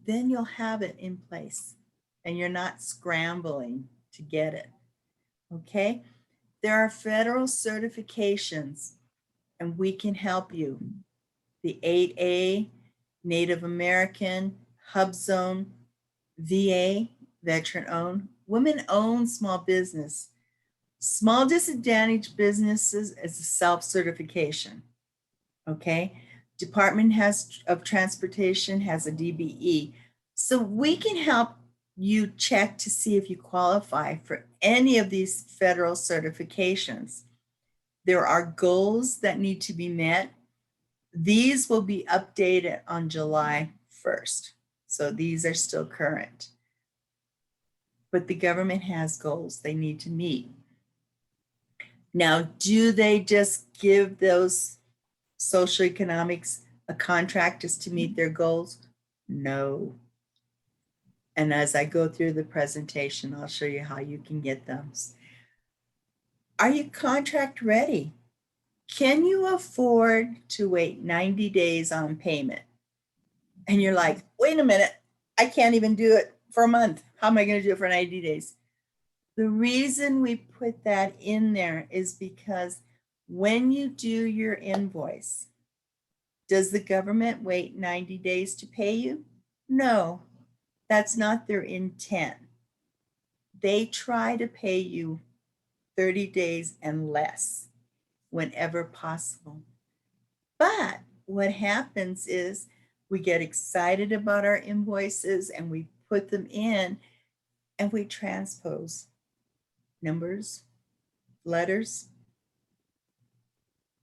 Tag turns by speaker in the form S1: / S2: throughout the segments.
S1: then you'll have it in place and you're not scrambling to get it. Okay? There are federal certifications and we can help you. The 8A, Native American, Hub Zone, VA, veteran-owned, women-owned small business. Small disadvantaged businesses is a self-certification, okay? Department of Transportation has a DBE. So we can help you check to see if you qualify for any of these federal certifications. There are goals that need to be met. These will be updated on July 1st. So these are still current. But the government has goals they need to meet. Now, do they just give those socioeconomics a contract just to meet their goals? No. And as I go through the presentation, I'll show you how you can get those. Are you contract ready? Can you afford to wait 90 days on payment? And you're like, wait a minute, I can't even do it for a month. How am I going to do it for 90 days? The reason we put that in there is because when you do your invoice, does the government wait 90 days to pay you? No, that's not their intent. They try to pay you 30 days and less whenever possible. But what happens is we get excited about our invoices and we put them in and we transpose numbers, letters,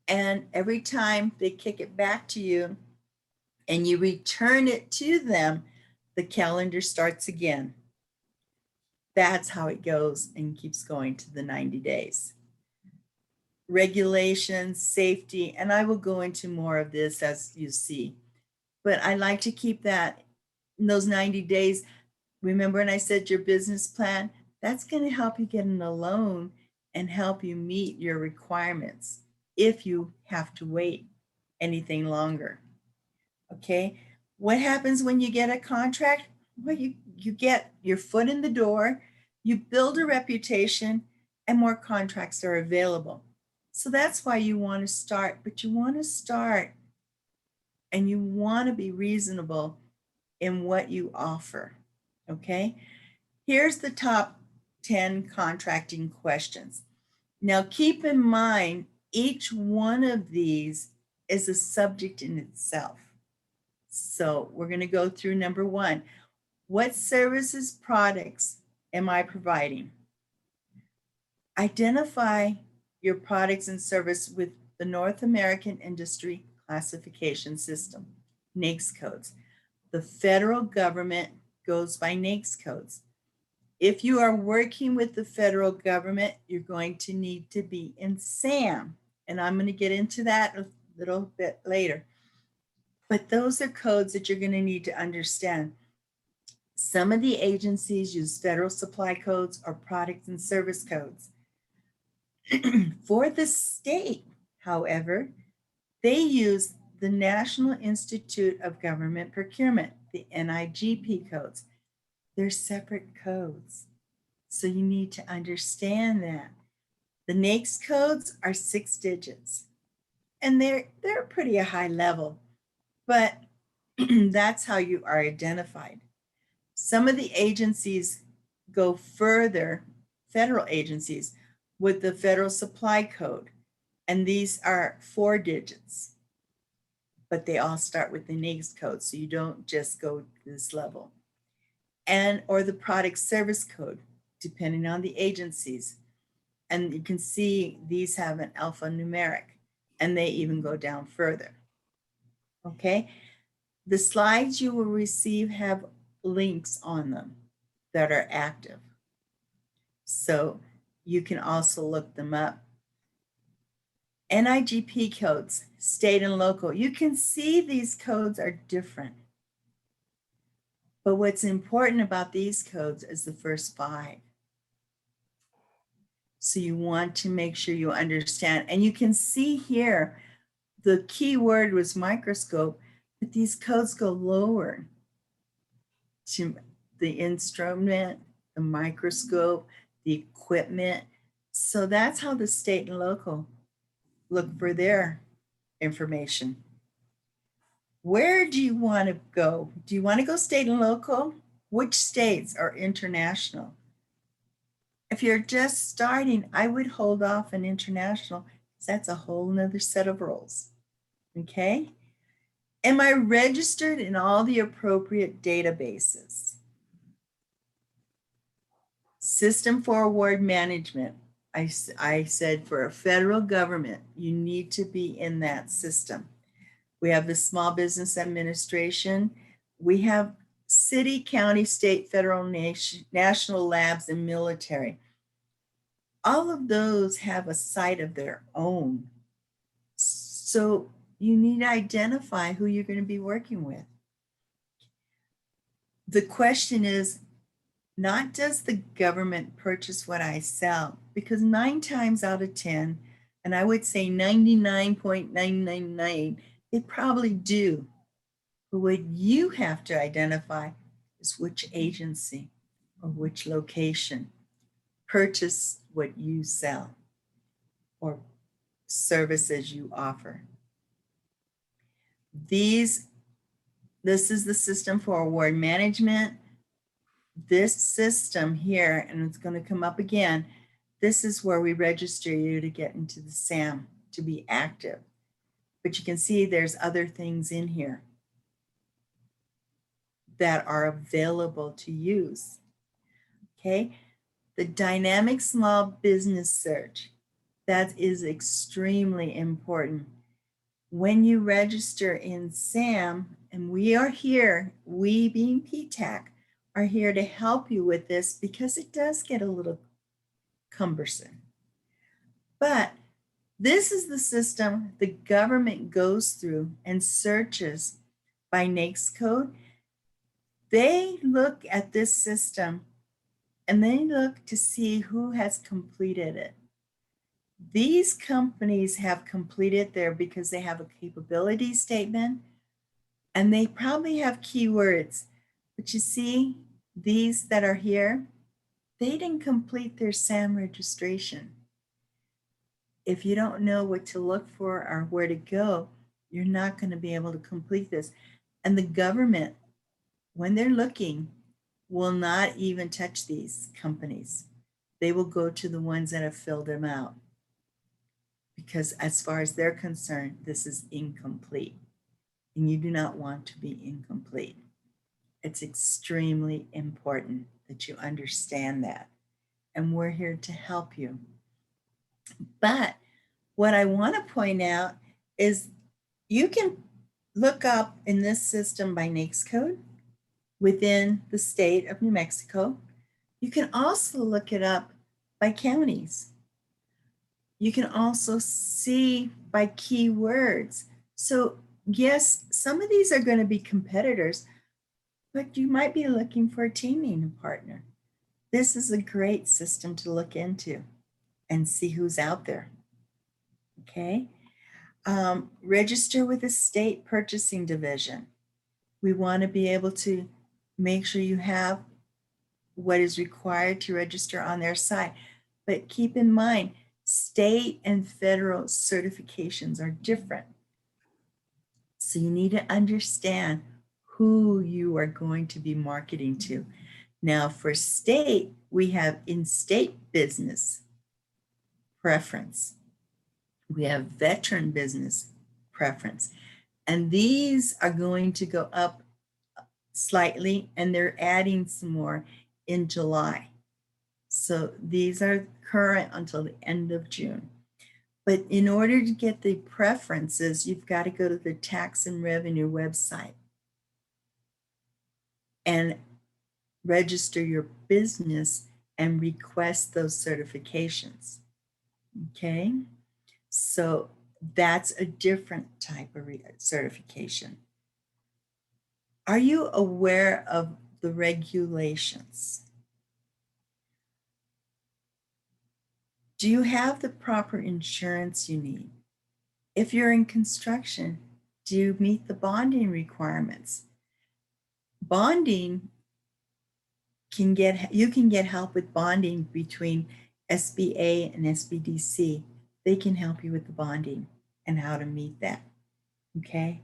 S1: and every time they kick it back to you and you return it to them, the calendar starts again. That's how it goes and keeps going to the 90 days. Regulations, safety, and I will go into more of this as you see. But I like to keep that in those 90 days. Remember when I said your business plan? That's going to help you get in a loan and help you meet your requirements if you have to wait anything longer. Okay, what happens when you get a contract? Well, you get your foot in the door, you build a reputation, and more contracts are available. So that's why you want to start, but you want to start and you want to be reasonable in what you offer. Okay, here's the top 10 contracting questions. Now keep in mind, each one of these is a subject in itself. So we're going to go through number one. What services, products am I providing? Identify your products and service with the North American Industry Classification System, NAICS codes. The federal government goes by NAICS codes. If you are working with the federal government, you're going to need to be in SAM. And I'm going to get into that a little bit later. But those are codes that you're going to need to understand. Some of the agencies use federal supply codes or products and service codes. For the state, however, they use the National Institute of Government Procurement, the NIGP codes. They're separate codes. So you need to understand that. The NAICS codes are 6 digits. And they're pretty a high level, but that's how you are identified. Some of the agencies go further, federal agencies, with the federal supply code. And these are 4 digits, but they all start with the NAICS code. So you don't just go to this level. And or the product service code, depending on the agencies. And you can see these have an alphanumeric, and they even go down further. Okay, the slides you will receive have links on them that are active. So you can also look them up. NIGP codes, state and local. You can see these codes are different. But what's important about these codes is the first 5. So you want to make sure you understand. And you can see here, the key word was microscope, but these codes go lower. to the instrument, the microscope, the equipment. So that's how the state and local look for their information. Where do you want to go? Do you want to go state and local? Which states are international? If you're just starting, I would hold off on international because that's a whole nother set of rules. Okay? Am I registered in all the appropriate databases? System for award management. I said for a federal government, you need to be in that system. We have the Small Business Administration. We have city, county, state, federal, national labs, and military. All of those have a site of their own. So you need to identify who you're going to be working with. The question is, not does the government purchase what I sell, because 9 times out of 10, and I would say 99.999, they probably do. But what you have to identify is which agency or which location purchase what you sell or services you offer. This is the system for award management. This system here, and it's going to come up again, this is where we register you to get into the SAM to be active. But you can see there's other things in here that are available to use. Okay, the dynamic small business search, that is extremely important. When you register in SAM, and we are here, we being PTAC, are here to help you with this because it does get a little cumbersome. But this is the system the government goes through and searches by NAICS code. They look at this system and they look to see who has completed it. These companies have completed there because they have a capability statement and they probably have keywords. But you see, these that are here, they didn't complete their SAM registration. If you don't know what to look for or where to go, you're not going to be able to complete this. And the government, when they're looking, will not even touch these companies. They will go to the ones that have filled them out. Because as far as they're concerned, this is incomplete. And you do not want to be incomplete. It's extremely important that you understand that. And we're here to help you. But what I want to point out is you can look up in this system by NAICS code within the state of New Mexico. You can also look it up by counties. You can also see by keywords. So yes, some of these are going to be competitors, but you might be looking for a teaming partner. This is a great system to look into and see who's out there. Okay. Register with the state purchasing division. We want to be able to make sure you have what is required to register on their site. But keep in mind, state and federal certifications are different. So you need to understand who you are going to be marketing to. Now for state, we have in-state business preference. We have veteran business preference. And these are going to go up slightly, and they're adding some more in July. So these are current until the end of June. But in order to get the preferences, you've got to go to the tax and revenue website and register your business and request those certifications. Okay, so that's a different type of certification. Are you aware of the regulations? Do you have the proper insurance you need? If you're in construction, do you meet the bonding requirements? Bonding you can get help with bonding between SBA and SBDC. They can help you with the bonding and how to meet that. Okay,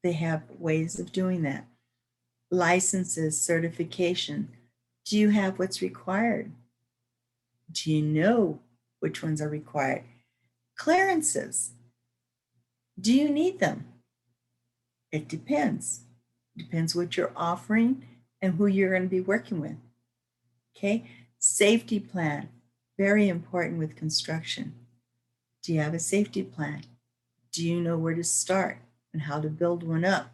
S1: they have ways of doing that. Licenses, certification. Do you have what's required? Do you know which ones are required? Clearances. Do you need them? It depends. Depends what you're offering and who you're going to be working with. Okay, safety plan, very important with construction. Do you have a safety plan? Do you know where to start and how to build one up?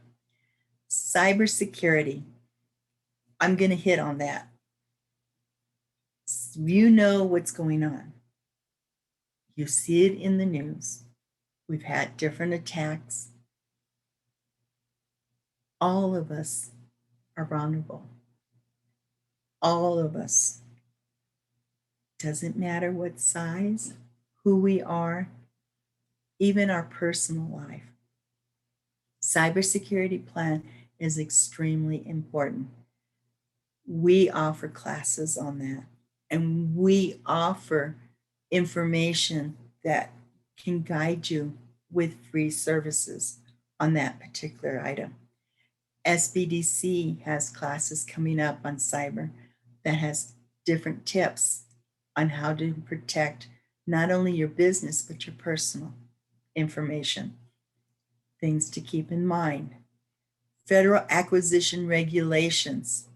S1: Cybersecurity, I'm going to hit on that. You know what's going on. You see it in the news. We've had different attacks. All of us are vulnerable. All of us. Doesn't matter what size, who we are, even our personal life. Cybersecurity plan is extremely important. We offer classes on that, and we offer information that can guide you with free services on that particular item. SBDC has classes coming up on cyber that has different tips on how to protect not only your business, but your personal information. Things to keep in mind. Federal acquisition regulations.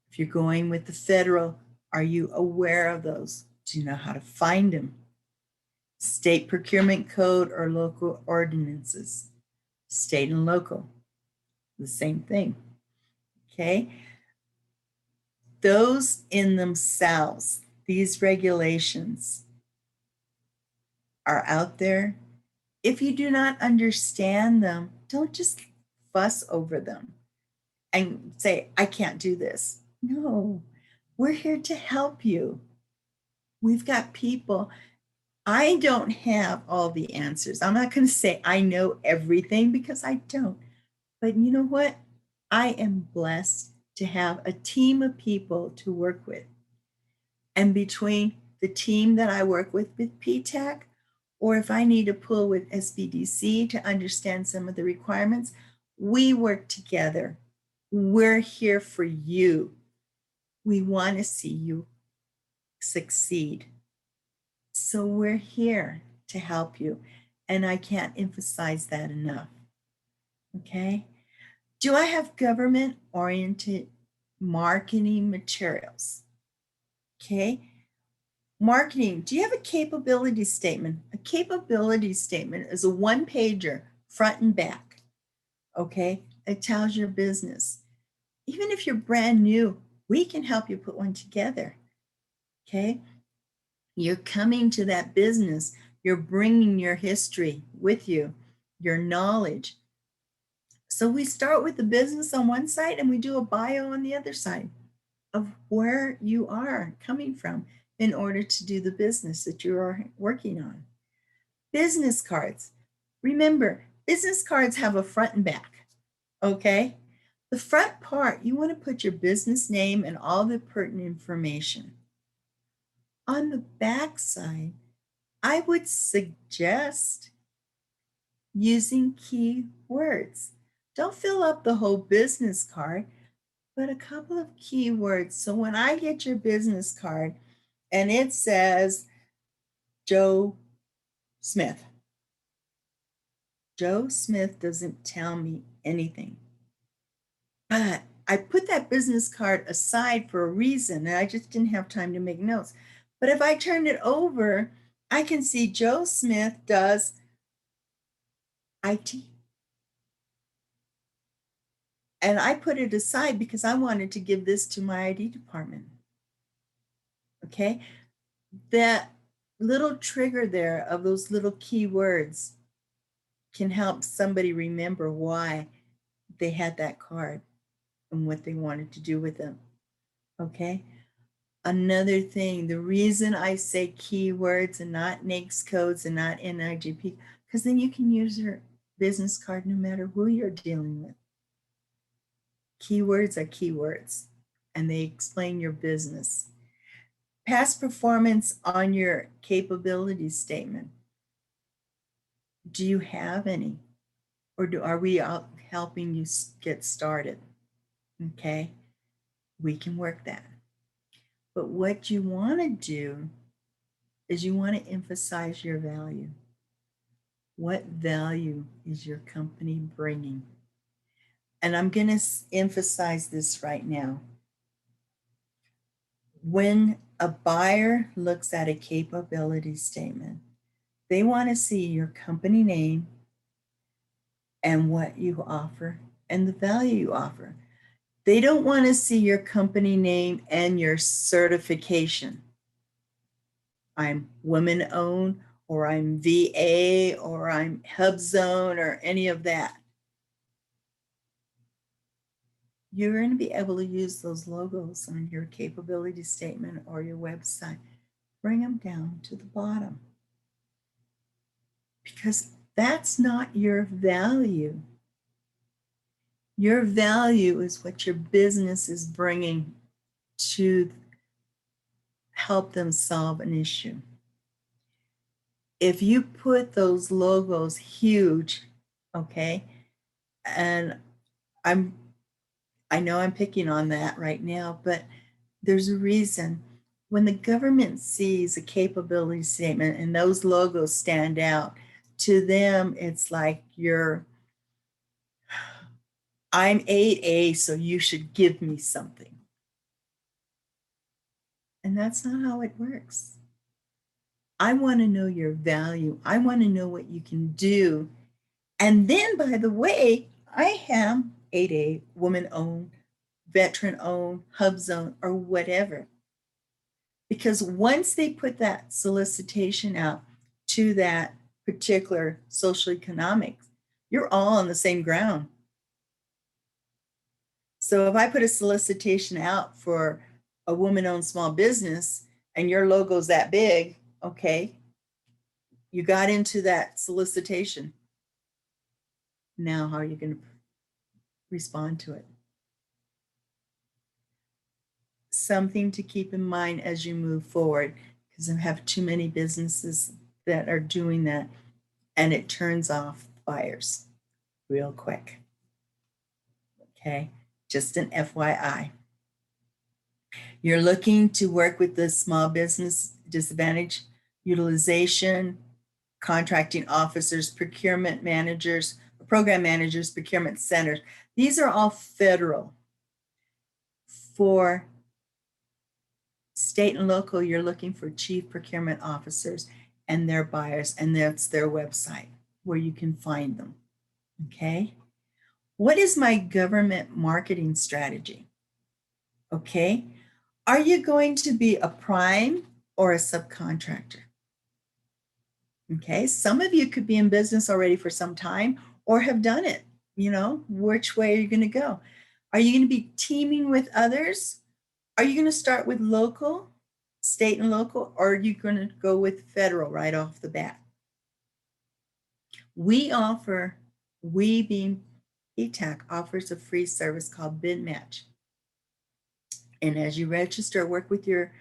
S1: If you're going with the federal, are you aware of those? Do you know how to find them? State procurement code or local ordinances. State and local, the same thing. Okay. Those in themselves, these regulations are out there. If you do not understand them, don't just fuss over them and say, I can't do this. No, we're here to help you. We've got people. I don't have all the answers. I'm not going to say I know everything because I don't. But you know what? I am blessed to have a team of people to work with. And between the team that I work with PTAC, or if I need to pull with SBDC to understand some of the requirements, we work together. We're here for you. We want to see you succeed. So we're here to help you. And I can't emphasize that enough. Okay? Do I have government-oriented marketing materials? Okay? Marketing, do you have a capability statement? A capability statement is a one-pager, front and back. Okay? It tells your business. Even if you're brand new, we can help you put one together. Okay? You're coming to that business. You're bringing your history with you, your knowledge. So we start with the business on one side and we do a bio on the other side of where you are coming from in order to do the business that you are working on. Business cards. Remember, business cards have a front and back, okay? The front part, you want to put your business name and all the pertinent information. On the back side, I would suggest using keywords. Don't fill up the whole business card, but a couple of keywords. So when I get your business card and it says Joe Smith, Joe Smith doesn't tell me anything. But I put that business card aside for a reason, and I just didn't have time to make notes. But if I turn it over, I can see Joe Smith does IT. And I put it aside because I wanted to give this to my IT department. Okay? That little trigger there of those little keywords can help somebody remember why they had that card and what they wanted to do with them. Okay? Another thing, the reason I say keywords and not NAICS codes and not NIGP, because then you can use your business card no matter who you're dealing with. Keywords are keywords. and they explain your business. Past performance on your capability statement. Do you have any? Or are we out helping you get started? Okay, we can work that. But what you want to do is you want to emphasize your value. What value is your company bringing? And I'm going to emphasize this right now. When a buyer looks at a capability statement, they want to see your company name and what you offer and the value you offer. They don't want to see your company name and your certification. I'm women-owned, or I'm VA, or I'm HubZone, or any of that. You're going to be able to use those logos on your capability statement or your website. Bring them down to the bottom, because that's not your value. Your value is what your business is bringing to help them solve an issue. If you put those logos huge, okay, and I know I'm picking on that right now, but there's a reason. When the government sees a capability statement and those logos stand out, to them, it's like I'm 8A, so you should give me something. And that's not how it works. I want to know your value. I want to know what you can do. And then, by the way, I am 8A, woman-owned, veteran-owned, HubZone, or whatever. Because once they put that solicitation out to that particular social economics, you're all on the same ground. So if I put a solicitation out for a woman-owned small business and your logo's that big, okay, you got into that solicitation. Now, how are you going to respond to it? Something to keep in mind as you move forward, because I have too many businesses that are doing that, and it turns off buyers real quick. Okay, just an FYI. You're looking to work with the small business disadvantage utilization, contracting officers, procurement managers, program managers, procurement centers. These are all federal. For state and local, you're looking for chief procurement officers and their buyers, and that's their website where you can find them. Okay. What is my government marketing strategy? Okay. Are you going to be a prime or a subcontractor? Okay. Some of you could be in business already for some time or have done it. You know, which way are you going to go? Are you going to be teaming with others? Are you going to start with local, state and local, or are you going to go with federal right off the bat? We being PTAC, offers a free service called Bid Match. And as you register, work with your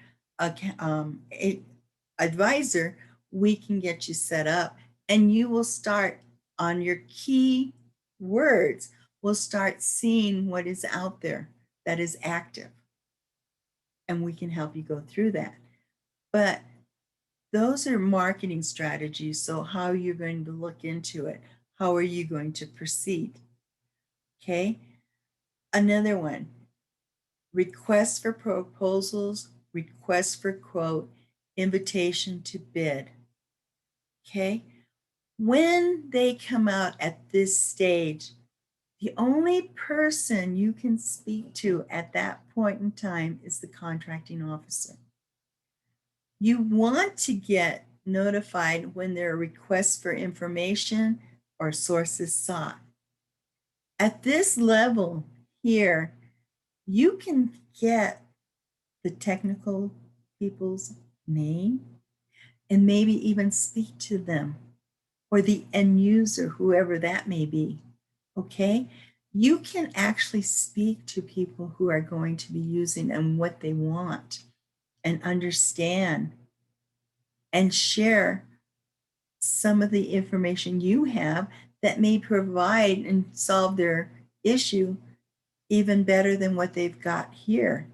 S1: advisor, we can get you set up, and you will start on your key words. We'll start seeing what is out there that is active, and we can help you go through that. But those are marketing strategies. So how are you going to look into it? How are you going to proceed? Okay. Another one, request for proposals, request for quote, invitation to bid. Okay. When they come out at this stage, the only person you can speak to at that point in time is the contracting officer. You want to get notified when there are requests for information or sources sought. At this level here, you can get the technical people's name and maybe even speak to them, or the end user, whoever that may be. Okay, you can actually speak to people who are going to be using and what they want and understand and share some of the information you have that may provide and solve their issue even better than what they've got here.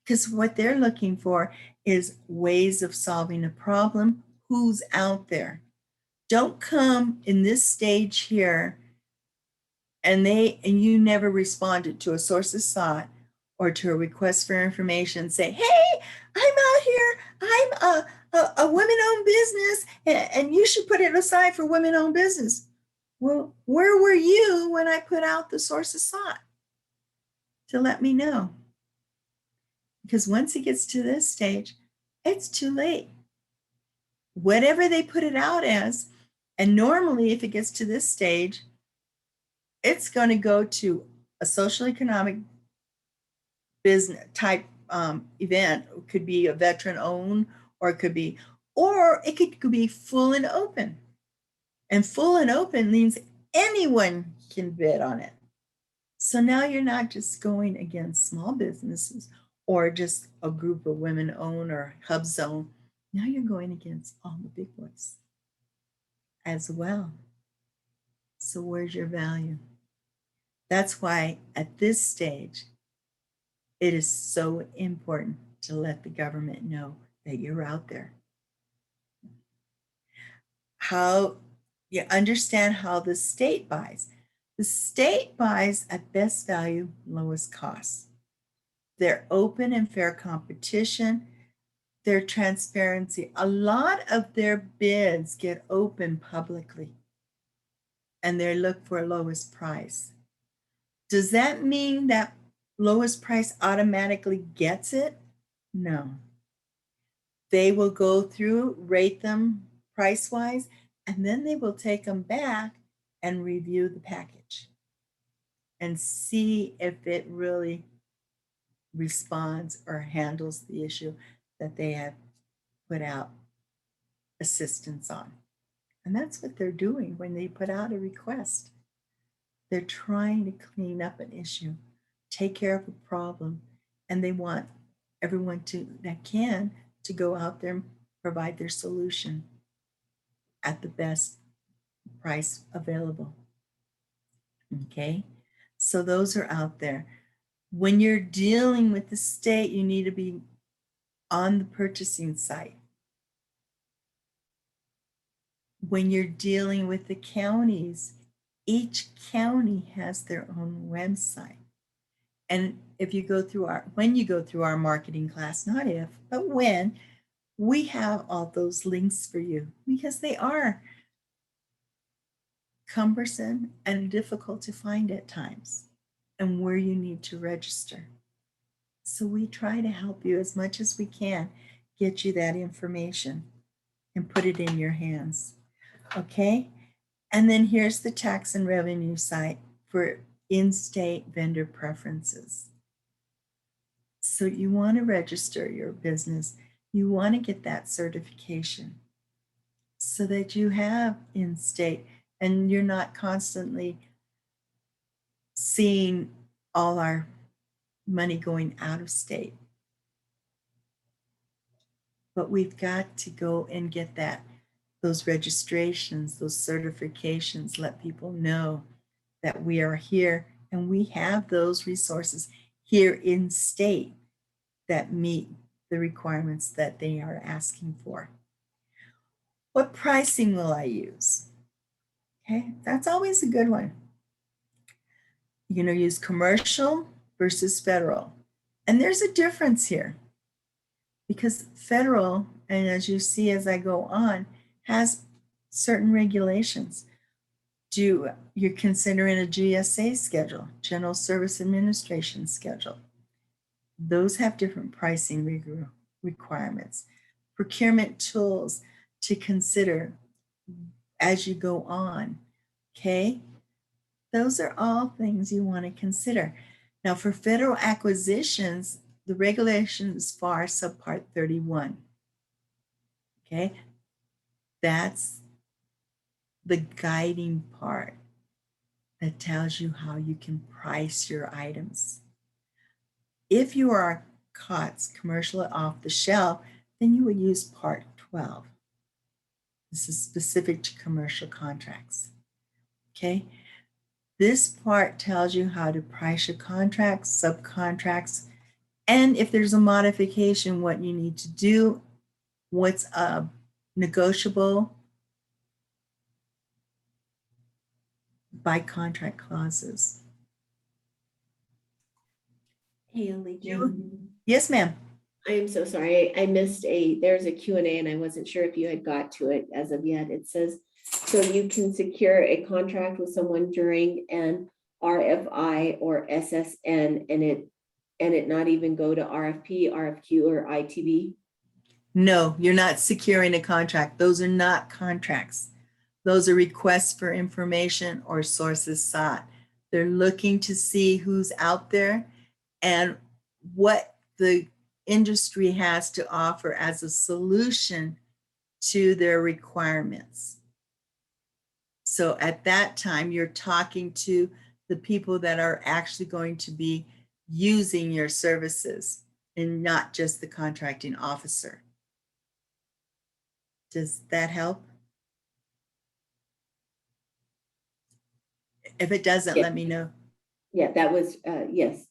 S1: Because what they're looking for is ways of solving a problem. Who's out there? Don't come in this stage here and you never responded to a sources sought or to a request for information. Say, hey, I'm out here. I'm a women-owned business, and you should put it aside for women-owned business. Well, where were you when I put out the sources sought to let me know? Because once it gets to this stage, it's too late. Whatever they put it out as, and normally if it gets to this stage, it's going to go to a social economic business type event. It could be a veteran owned, or it could be full and open. And full and open means anyone can bid on it. So now you're not just going against small businesses or just a group of women owned or hub zone. Now you're going against all the big boys as well. So where's your value? That's why at this stage, it is so important to let the government know that you're out there. How you understand how the state buys. The state buys at best value, lowest cost. They're open and fair competition. Their transparency. A lot of their bids get open publicly, and they look for lowest price. Does that mean that lowest price automatically gets it? No. They will go through, rate them price-wise, and then they will take them back and review the package and see if it really responds or handles the issue that they have put out assistance on. And that's what they're doing when they put out a request. They're trying to clean up an issue, take care of a problem, and they want everyone that can to go out there and provide their solution at the best price available. Okay, so those are out there. When you're dealing with the state, you need to be on the purchasing site. When you're dealing with the counties, each county has their own website. And if you go through when you go through our marketing class, not if, but when, we have all those links for you because they are cumbersome and difficult to find at times, and where you need to register. So we try to help you as much as we can, get you that information and put it in your hands. Okay? And then here's the tax and revenue site for in-state vendor preferences. So you want to register your business. You want to get that certification so that you have in-state and you're not constantly seeing all our money going out of state. But we've got to go and get those registrations, those certifications, let people know that we are here and we have those resources here in state that meet the requirements that they are asking for. What pricing will I use? Okay, that's always a good one. You're going to use commercial versus federal. And there's a difference here because federal, and as you see as I go on, has certain regulations. You're considering a GSA schedule, General Service Administration schedule. Those have different pricing requirements. Procurement tools to consider as you go on, okay? Those are all things you want to consider. Now for federal acquisitions, the regulations FAR subpart 31, okay? That's the guiding part. that tells you how you can price your items. If you are COTS, commercial off the shelf, then you would use Part 12. This is specific to commercial contracts. Okay. This part tells you how to price your contracts, subcontracts, and if there's a modification, what you need to do, what's negotiable by contract clauses.
S2: Hey, Elythia.
S1: Yes, ma'am.
S2: I'm so sorry. I missed there's a Q&A and I wasn't sure if you had got to it as of yet. It says, so you can secure a contract with someone during an RFI or SSN and it not even go to RFP, RFQ, or ITB?
S1: No, you're not securing a contract. Those are not contracts. Those are requests for information or sources sought. They're looking to see who's out there and what the industry has to offer as a solution to their requirements. So at that time, you're talking to the people that are actually going to be using your services and not just the contracting officer. Does that help? If it doesn't,
S2: Yeah.
S1: let me know.
S2: Yeah, that was, yes,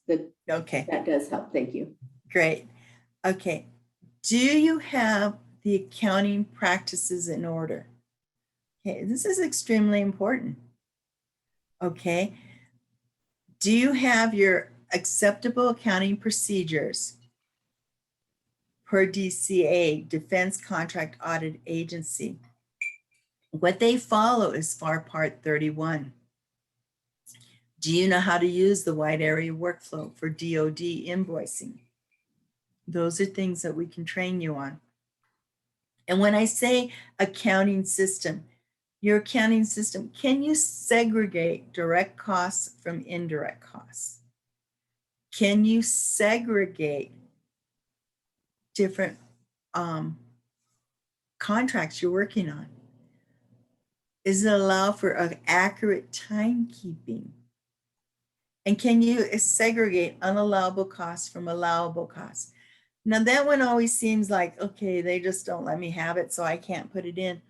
S1: Okay,
S2: that does help. Thank you.
S1: great. Okay, do you have the accounting practices in order? Okay, this is extremely important. Okay, do you have your acceptable accounting procedures per DCA, Defense Contract Audit Agency? What they follow is FAR Part 31. Do you know how to use the wide area workflow for DoD invoicing? Those are things that we can train you on. And when I say accounting system, your accounting system, can you segregate direct costs from indirect costs? Can you segregate different contracts you're working on? Does it allow for an accurate timekeeping? And can you segregate unallowable costs from allowable costs? Now that one always seems like, okay, they just don't let me have it, so I can't put it in.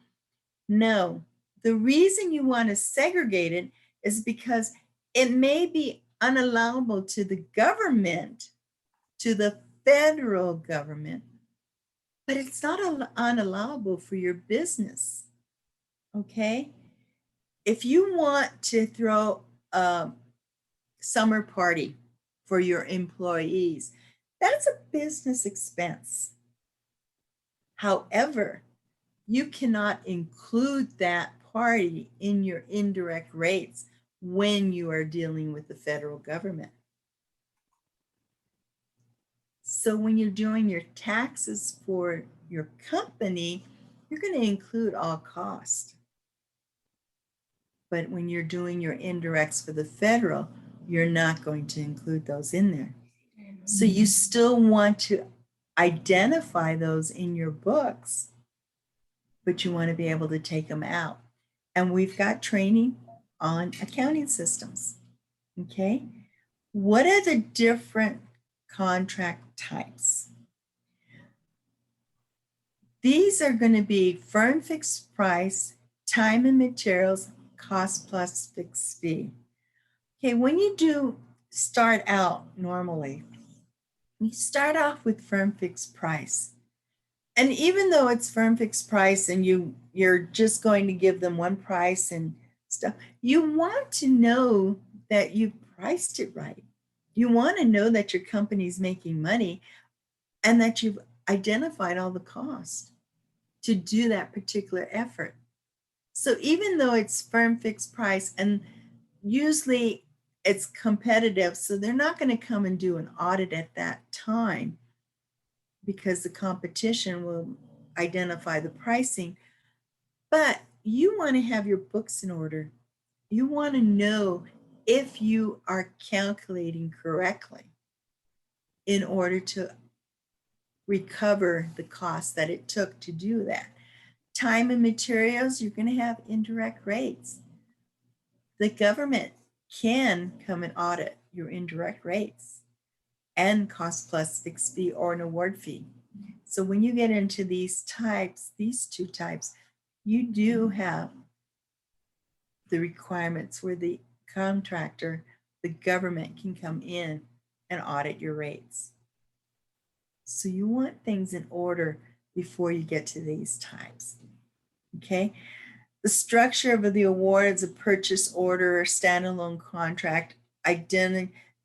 S1: No, the reason you want to segregate it is because it may be unallowable to the government, to the federal government, but it's not unallowable for your business, okay? If you want to throw a summer party for your employees, that's a business expense. However, you cannot include that party in your indirect rates when you are dealing with the federal government. So when you're doing your taxes for your company, you're going to include all costs. But when you're doing your indirects for the federal, you're not going to include those in there. So you still want to identify those in your books, but you want to be able to take them out. And we've got training on accounting systems. Okay. What are the different contract types? These are going to be firm fixed price, time and materials, cost plus fixed fee. Okay, when you do start out normally, you start off with firm fixed price. And even though it's firm fixed price and you're just going to give them one price and stuff, you want to know that you priced it right. You want to know that your company's making money and that you've identified all the costs to do that particular effort. So even though it's firm fixed price, and usually it's competitive, so they're not going to come and do an audit at that time because the competition will identify the pricing. But you want to have your books in order. You want to know if you are calculating correctly in order to recover the cost that it took to do that. Time and materials, you're going to have indirect rates. The government can come and audit your indirect rates and cost plus fixed fee or an award fee. So when you get into these types, these two types, you do have the requirements where the contractor, the government can come in and audit your rates. So you want things in order before you get to these types. Okay. The structure of the award is a purchase order, standalone contract,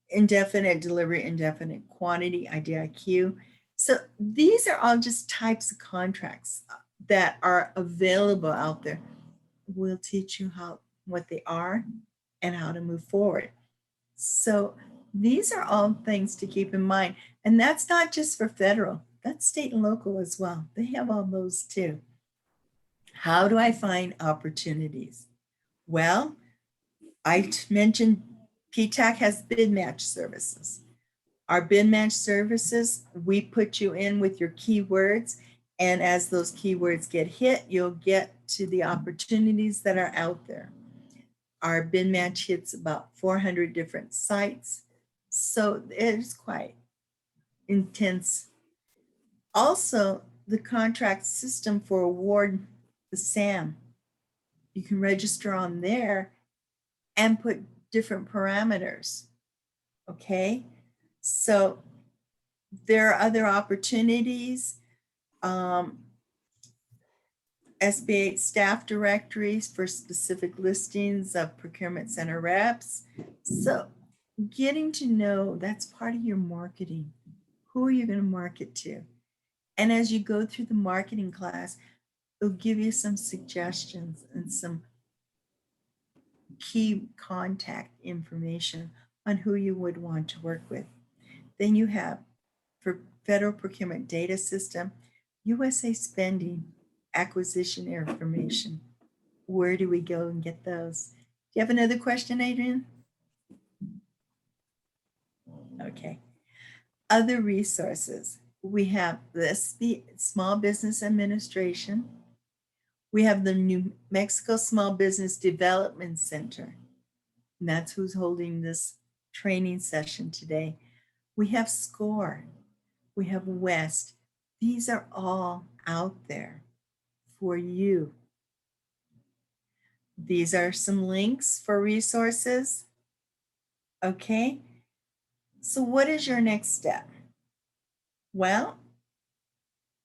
S1: indefinite delivery, indefinite quantity, IDIQ. So these are all just types of contracts that are available out there. We'll teach you what they are and how to move forward. So these are all things to keep in mind. And that's not just for federal, that's state and local as well. They have all those too. How do I find opportunities? Well, I mentioned PTAC has bid match services. Our bid match services, we put you in with your keywords, and as those keywords get hit, you'll get to the opportunities that are out there. Our bid match hits about 400 different sites, so it's quite intense. Also, the contract system for award, the SAM, you can register on there and put different parameters. Okay, so there are other opportunities. SB8 staff directories for specific listings of procurement center reps. So getting to know, that's part of your marketing. Who are you going to market to? And as you go through the marketing class, it'll give you some suggestions and some key contact information on who you would want to work with. Then you have, for federal procurement data system, USA spending, acquisition information. Where do we go and get those? Do you have another question, Adrian? Okay. Other resources. We have the Small Business Administration. We have the New Mexico Small Business Development Center. And that's who's holding this training session today. We have SCORE. We have WEST. These are all out there for you. These are some links for resources. Okay. So what is your next step? Well,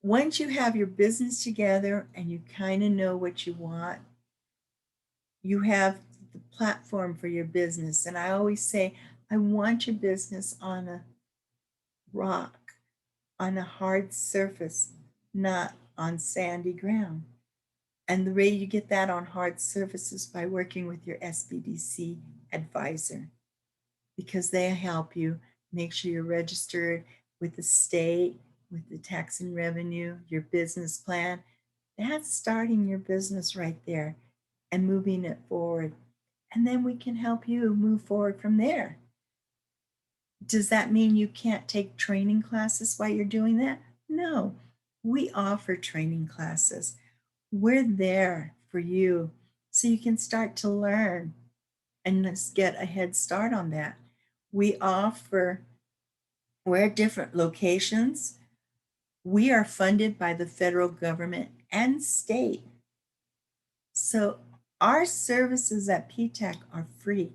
S1: once you have your business together and you kind of know what you want, you have the platform for your business. And I always say, I want your business on a rock, on a hard surface, not on sandy ground. And the way you get that on hard surfaces by working with your SBDC advisor, because they help you make sure you're registered with the state, with the tax and revenue, your business plan. That's starting your business right there and moving it forward. And then we can help you move forward from there. Does that mean you can't take training classes while you're doing that? No, we offer training classes. We're there for you so you can start to learn and let's get a head start on that. We're at different locations. We are funded by the federal government and state. So our services at PTAC are free.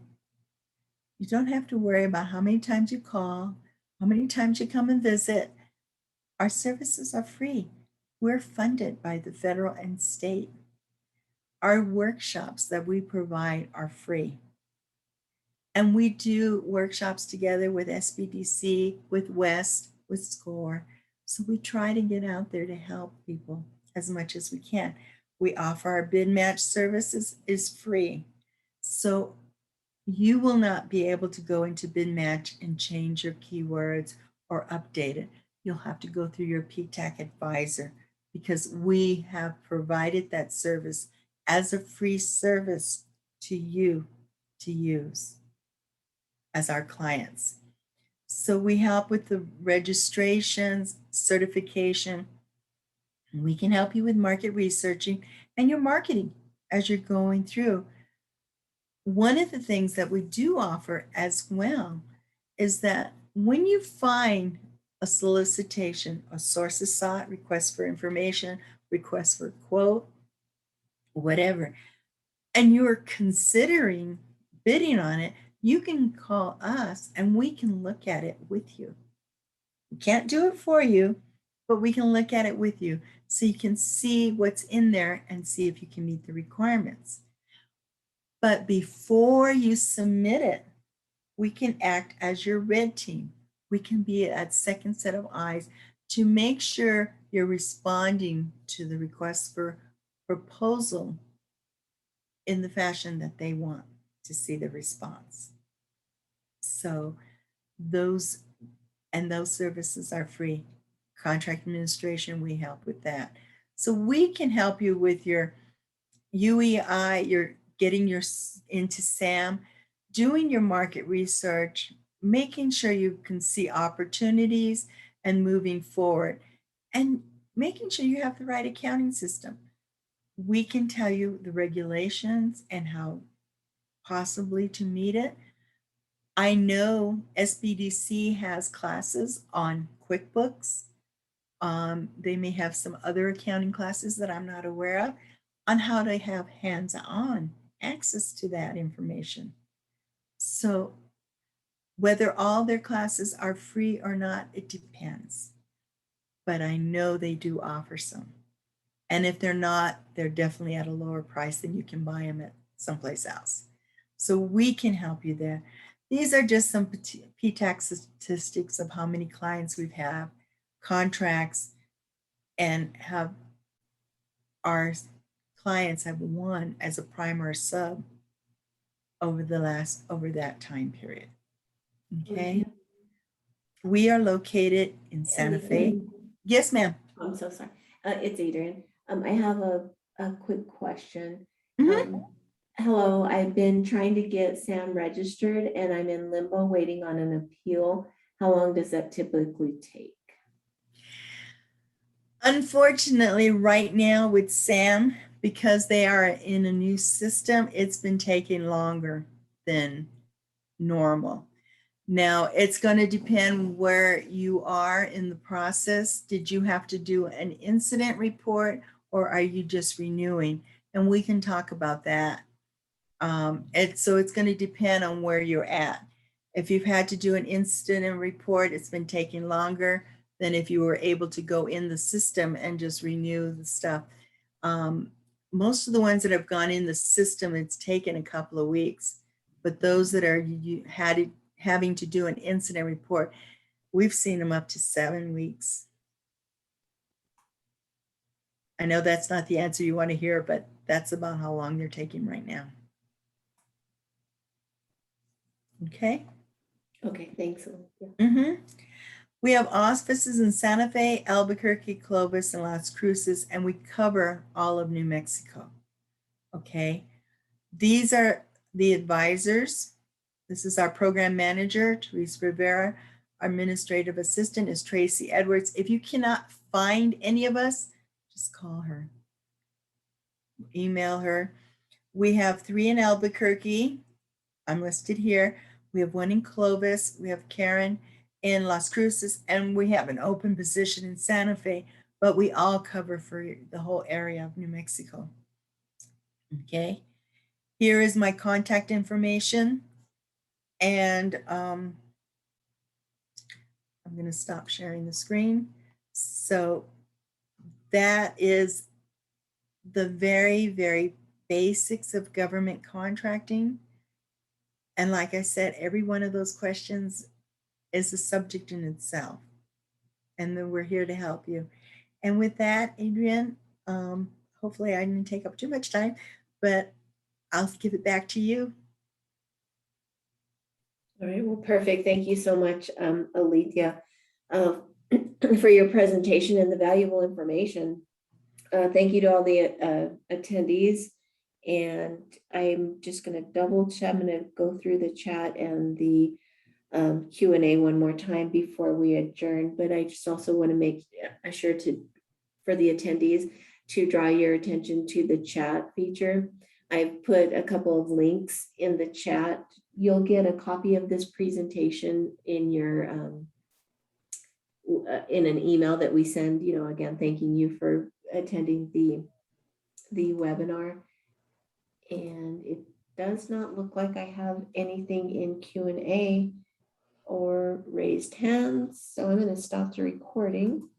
S1: You don't have to worry about how many times you call, how many times you come and visit. Our services are free. We're funded by the federal and state. Our workshops that we provide are free. And we do workshops together with SBDC, with WEST, with SCORE. So we try to get out there to help people as much as we can. We offer our bid match services is free. So you will not be able to go into bid match and change your keywords or update it. You'll have to go through your PTAC advisor because we have provided that service as a free service to you to use as our clients. So we help with the registrations, certification. We can help you with market researching and your marketing as you're going through. one of the things that we do offer as well is that when you find a solicitation, a sources sought, request for information, request for quote, whatever, and you're considering bidding on it, you can call us and we can look at it with you. We can't do it for you, but we can look at it with you so you can see what's in there and see if you can meet the requirements. But before you submit it, we can act as your red team. We can be that second set of eyes to make sure you're responding to the request for proposal in the fashion that they want to see the response. So those services are free. Contract administration, we help with that. So we can help you with your UEI, your getting your into SAM, doing your market research, making sure you can see opportunities and moving forward, and making sure you have the right accounting system. We can tell you the regulations and how possibly to meet it. I know SBDC has classes on QuickBooks. They may have some other accounting classes that I'm not aware of on how to have hands-on access to that information. So whether all their classes are free or not, it depends. But I know they do offer some. And if they're not, they're definitely at a lower price than you can buy them at someplace else. So we can help you there. These are just some PTAC statistics of how many clients we've had, contracts, and have our clients have won as a prime or sub over that time period. Okay. We are located in Santa Fe. Yes, ma'am.
S2: I'm so sorry. It's Adrian. I have a quick question.
S1: Mhm.
S2: Hello, I've been trying to get SAM registered and I'm in limbo waiting on an appeal. How long does that typically take?
S1: Unfortunately, right now with SAM, because they are in a new system, it's been taking longer than normal. Now, it's going to depend where you are in the process. Did you have to do an incident report or are you just renewing? And we can talk about that. So it's going to depend on where you're at. If you've had to do an incident report, it's been taking longer than if you were able to go in the system and just renew the stuff. Most of the ones that have gone in the system, it's taken a couple of weeks, but those that are having to do an incident report, we've seen them up to 7 weeks. I know that's not the answer you want to hear, but that's about how long they're taking right now. Okay.
S2: Okay, thanks.
S1: We have offices in Santa Fe, Albuquerque, Clovis, and Las Cruces, and we cover all of New Mexico. Okay. These are the advisors. This is our program manager, Teresa Rivera. Our administrative assistant is Tracy Edwards. If you cannot find any of us, just call her, email her. We have 3 in Albuquerque. I'm listed here. We have 1 in Clovis. We have Karen in Las Cruces, and we have an open position in Santa Fe, but we all cover for the whole area of New Mexico. Okay. Here is my contact information. And I'm going to stop sharing the screen. So that is the very, very basics of government contracting. And like I said, every one of those questions is a subject in itself. And then we're here to help you. And with that, Adrian, hopefully I didn't take up too much time, but I'll give it back to you.
S2: All right, well, perfect. Thank you so much, Elythia, for your presentation and the valuable information. Thank you to all the attendees. And I'm just going to double check. I'm going to go through the chat and the Q&A one more time before we adjourn. But I just also want to make sure for the attendees to draw your attention to the chat feature. I've put a couple of links in the chat. You'll get a copy of this presentation in your in an email that we send, you know, again, thanking you for attending the webinar. And it does not look like I have anything in Q&A or raised hands. So I'm going to stop the recording.